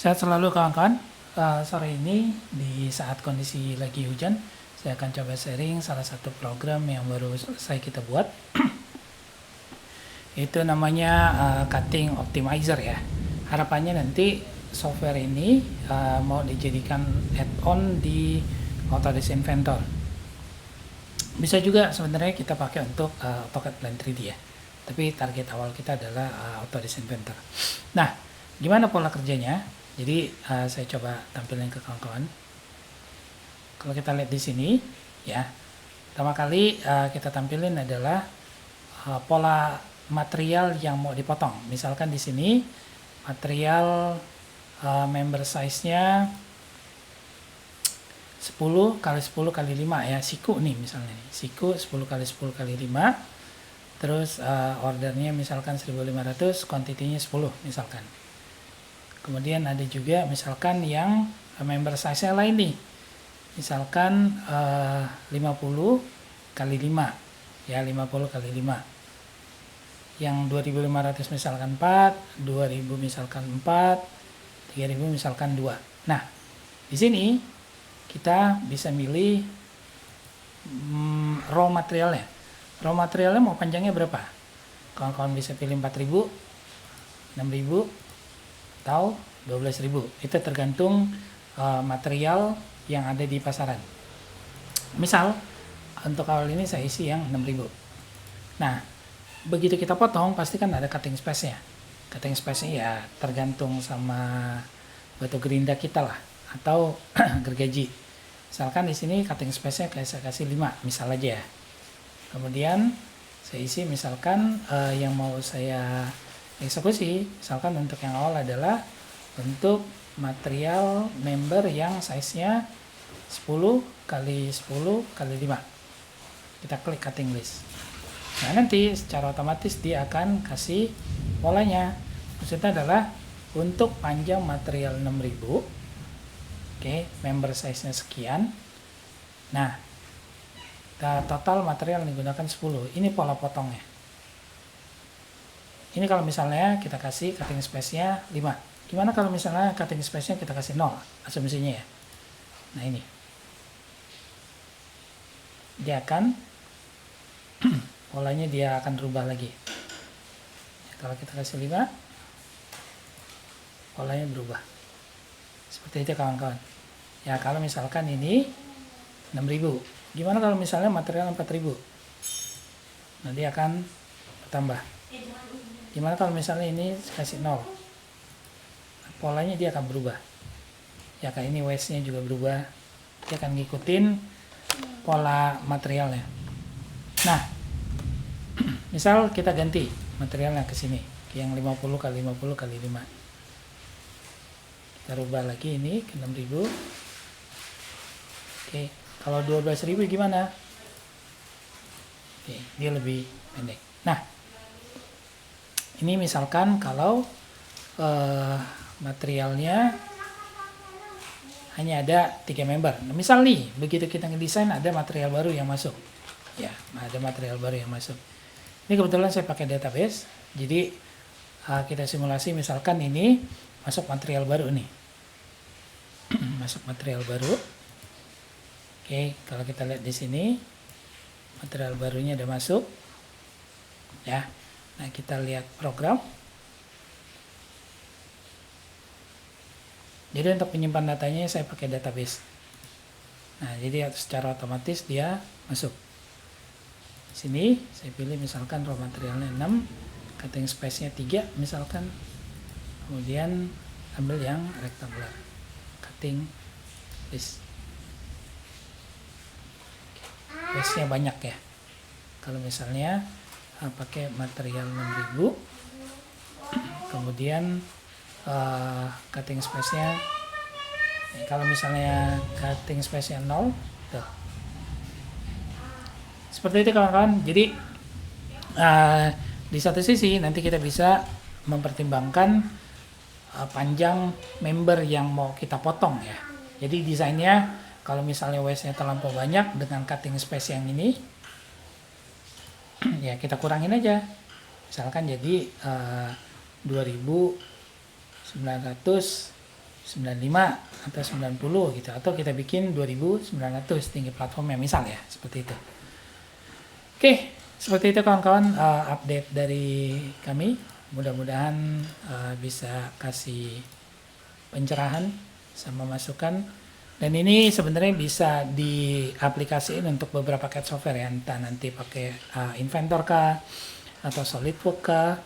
Sehat selalu kawan-kawan. Sore ini di saat kondisi lagi hujan, saya akan coba sharing salah satu program yang baru selesai kita buat. Itu namanya cutting optimizer ya. Harapannya nanti software ini mau dijadikan add-on di Autodesk Inventor. Bisa juga sebenarnya kita pakai untuk AutoCAD Plan 3D ya. Tapi target awal kita adalah Autodesk Inventor. Nah, gimana pola kerjanya? Jadi saya coba tampilin ke kawan-kawan. Kalau kita lihat di sini, ya, pertama kali kita tampilin adalah pola material yang mau dipotong. Misalkan di sini material member size-nya 10 kali 10 kali 5 ya, siku nih misalnya. Siku 10 kali 10 kali 5. Terus ordernya misalkan 1500, quantity-nya 10 misalkan. Kemudian ada juga misalkan yang member size-nya lain nih. Misalkan 50 kali 5. Ya, 50 kali 5. Yang 2500 misalkan 4, 2000 misalkan 4, 3000 misalkan 2. Nah, di sini kita bisa milih raw materialnya. Raw materialnya mau panjangnya berapa? Kawan-kawan bisa pilih 4000, 6000, atau 12.000. Itu tergantung material yang ada di pasaran. Misal untuk awal ini saya isi yang 6.000. Nah, begitu kita potong pasti kan ada cutting space-nya. Cutting space-nya ya tergantung sama batu gerinda kita lah atau gergaji. Misalkan di sini cutting space-nya kayak saya kasih 5 misal aja ya. Kemudian saya isi misalkan yang mau saya eksekusi, misalkan untuk yang awal adalah untuk material member yang size-nya 10 kali 10 kali 5. Kita klik cutting list. Nah, nanti secara otomatis dia akan kasih polanya. Maksudnya adalah untuk panjang material 6000, oke, member size-nya sekian. Nah, total material yang digunakan 10. Ini pola potongnya. Ini kalau misalnya kita kasih cutting space-nya 5. Gimana kalau misalnya cutting space-nya kita kasih 0, asumsinya ya. Nah, ini. Dia akan, polanya dia akan berubah lagi. Ya, kalau kita kasih 5, polanya berubah. Seperti itu kawan-kawan. Ya, kalau misalkan ini 6000. Gimana kalau misalnya material 4000? Nah, dia akan bertambah. Gimana kalau misalnya ini kasih 0? Polanya dia akan berubah. Ya, kayak ini waste-nya juga berubah. Dia akan ngikutin pola materialnya. Nah, misal kita ganti materialnya ke sini, yang 50 kali 50 kali 5. Kita rubah lagi ini ke 6000. Oke, kalau 12.000 gimana? Oke, dia lebih pendek. Nah, ini misalkan kalau materialnya hanya ada 3 member. Nah, misal nih, begitu kita ngedesain ada material baru yang masuk. Ya, ada material baru yang masuk. Ini kebetulan saya pakai database. Jadi kita simulasi misalkan ini masuk material baru nih. Masuk material baru. Oke, kalau kita lihat di sini material barunya udah masuk. Ya. Nah, kita lihat program. Jadi untuk menyimpan datanya saya pakai database. Nah, jadi secara otomatis dia masuk. Sini saya pilih misalkan raw materialnya 6, cutting space-nya 3 misalkan. Kemudian ambil yang rectangular. Cutting list. Waste-nya banyak ya. Kalau misalnya pakai material 6000, kemudian cutting space-nya, kalau misalnya cutting space-nya 0, tuh. Seperti itu kawan-kawan. Jadi di satu sisi nanti kita bisa mempertimbangkan panjang member yang mau kita potong ya. Jadi desainnya kalau misalnya waste-nya terlampau banyak dengan cutting space yang ini, ya kita kurangin aja. Misalkan jadi 2900 95 atau 90 gitu, atau kita bikin 2900 tinggi platformnya misal ya, seperti itu. Oke, seperti itu kawan-kawan, update dari kami. Mudah-mudahan bisa kasih pencerahan sama masukan. Dan ini sebenarnya bisa diaplikasiin untuk beberapa CAD software ya, entah nanti pakai Inventor kah, atau SolidWorks kah,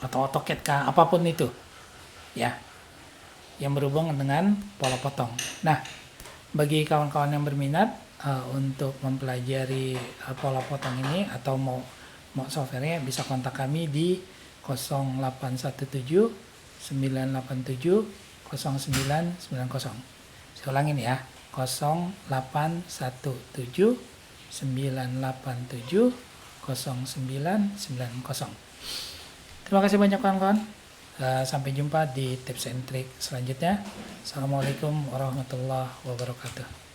atau AutoCAD kah, apapun itu ya, yang berhubungan dengan pola potong. Nah, bagi kawan-kawan yang berminat untuk mempelajari pola potong ini atau mau softwarenya, bisa kontak kami di 0817 987 0990. Saya ulangin ya, 0817 987 0990. Terima kasih banyak kawan-kawan. Sampai jumpa di tips and trick selanjutnya. Assalamualaikum warahmatullahi wabarakatuh.